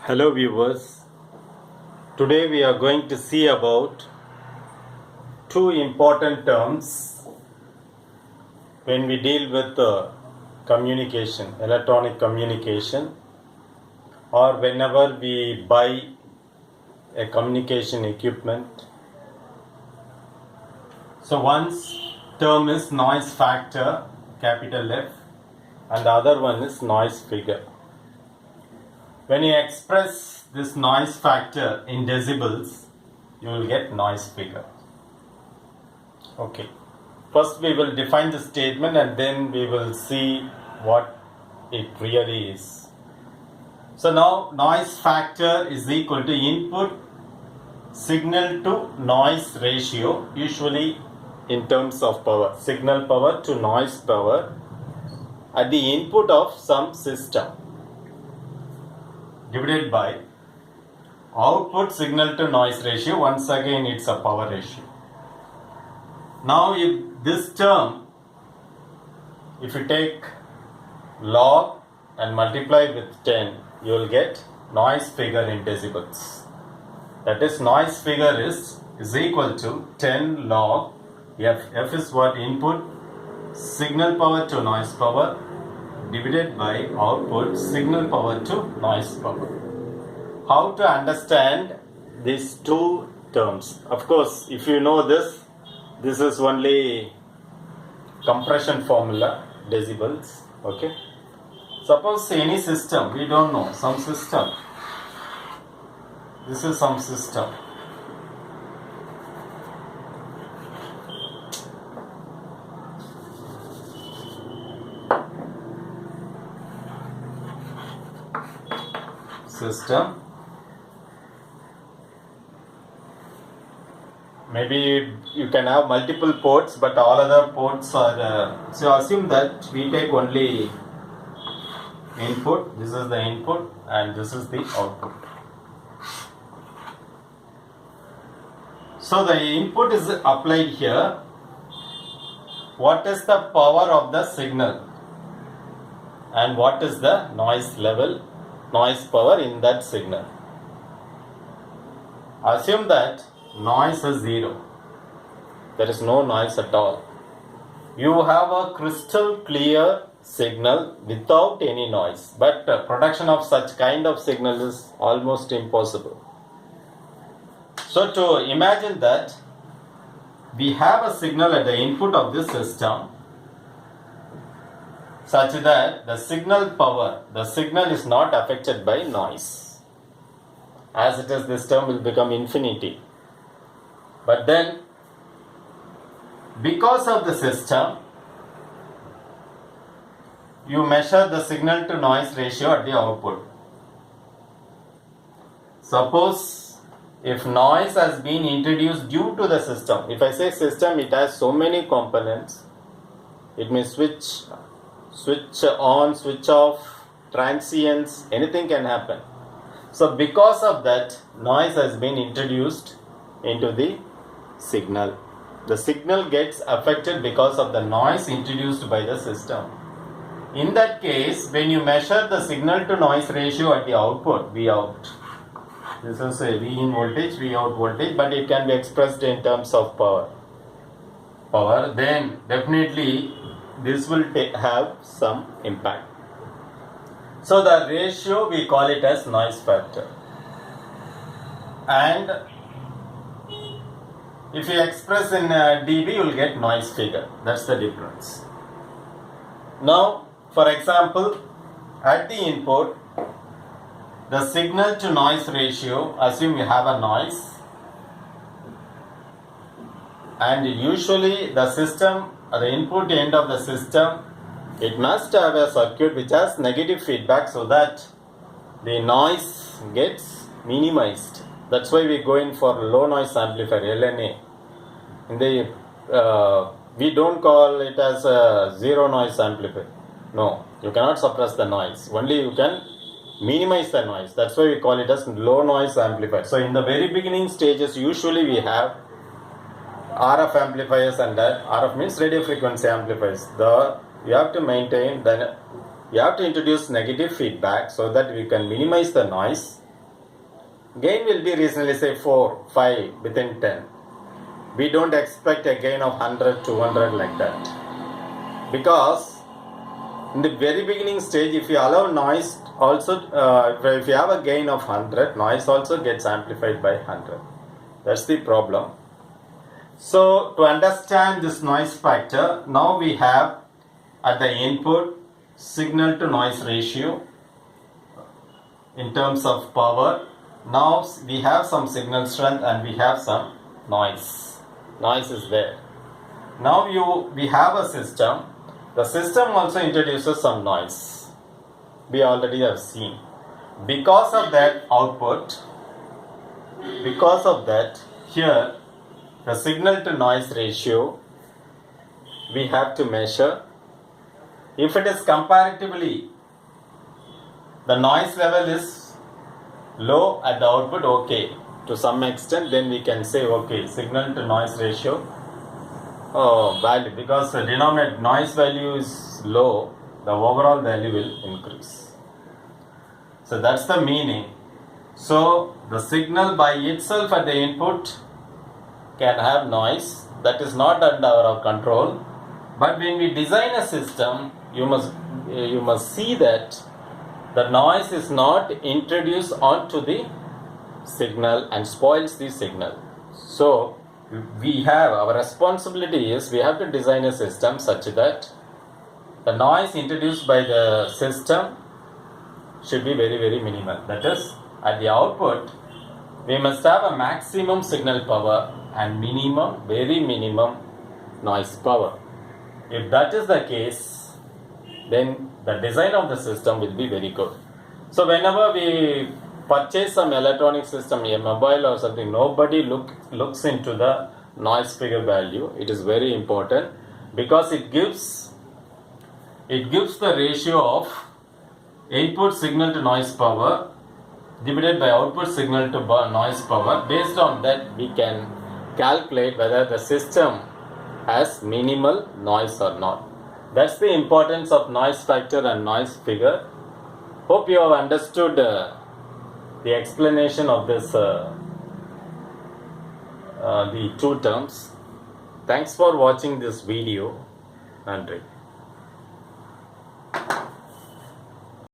Hello viewers, today we are going to see about two important terms when we deal with communication, electronic communication, or whenever we buy a communication equipment. So one's term is noise factor, capital F, and the other one is noise figure. When you express this noise factor in decibels, you will get noise figure. Okay. First we will define the statement and then we will see what it really is. So now noise factor is equal to input signal to noise ratio, usually in terms of power, signal power to noise power at the input of some system, divided by output signal to noise ratio. Once again it's a power ratio. Now if this term, if you take log and multiply with 10, you will get noise figure in decibels. That is, noise figure is equal to 10 log F. F is what? Input signal power to noise power divided by output signal power to noise power. How to understand these two terms? Of course, if you know this is only compression formula, decibels. Okay. Suppose any system, we don't know, some system. This is some system. Maybe you can have multiple ports, but all other ports are so assume that we take only input. This is the input and this is the output. So the input is applied here. What is the power of the signal and what is the noise level, noise power in that signal? Assume that noise is 0. There is no noise at all. You have a crystal clear signal without any noise, but production of such kind of signal is almost impossible. So to imagine that we have a signal at the input of this system such that the signal power, the signal is not affected by noise. As it is, this term will become infinity. But then, because of the system, you measure the signal to noise ratio at the output. Suppose if noise has been introduced due to the system, if I say system, it has so many components. It may switch on, switch off, transients, anything can happen. So because of that, noise has been introduced into the signal. The signal gets affected because of the noise introduced by the system. In that case, when you measure the signal to noise ratio at the output, V out, this is a V in voltage, V out voltage, but it can be expressed in terms of power, then definitely this will have some impact. So the ratio, we call it as noise factor. And if you express in dB, you will get noise figure. That's the difference. Now, for example, at the input, the signal to noise ratio, assume you have a noise, and usually the system, the input end of the system, it must have a circuit which has negative feedback so that the noise gets minimized. That's why we go in for low noise amplifier, LNA. We don't call it as a zero noise amplifier. No, you cannot suppress the noise. Only you can minimize the noise. That's why we call it as low noise amplifier. So in the very beginning stages, usually we have RF amplifiers, and that RF means radio frequency amplifiers. You have to maintain, then you have to introduce negative feedback so that we can minimize the noise. gain will be reasonably say 4, 5 within 10. We don't expect a gain of 100, 200 like that. Because in the very beginning stage, if you allow noise also, if you have a gain of 100, noise also gets amplified by 100. That's the problem. So to understand this noise factor, now we have at the input signal to noise ratio in terms of power. Now we have some signal strength and we have some noise. Noise is there. Now we have a system. The system also introduces some noise. We already have seen. Because of that output, because of that, here the signal to noise ratio we have to measure. If it is comparatively, the noise level is low at the output, okay, to some extent, then we can say, okay, signal to noise ratio value, because the denominator noise value is low, the overall value will increase. So that's the meaning. So the signal by itself at the input can have noise that is not under our control. But when we design a system, you must see that the noise is not introduced onto the signal and spoils the signal. So we have, our responsibility is we have to design a system such that the noise introduced by the system should be very, very minimal. That is, at the output, we must have a maximum signal power and minimum, very minimum noise power. If that is the case, then the design of the system will be very good. So whenever we purchase some electronic system, a mobile or something, nobody looks into the noise figure value. It is very important because it gives the ratio of input signal to noise power divided by output signal to noise power. Based on that, we can calculate whether the system has minimal noise or not. That's the importance of noise factor and noise figure. Hope you have understood the explanation of this the two terms. Thanks for watching this video. Nandri.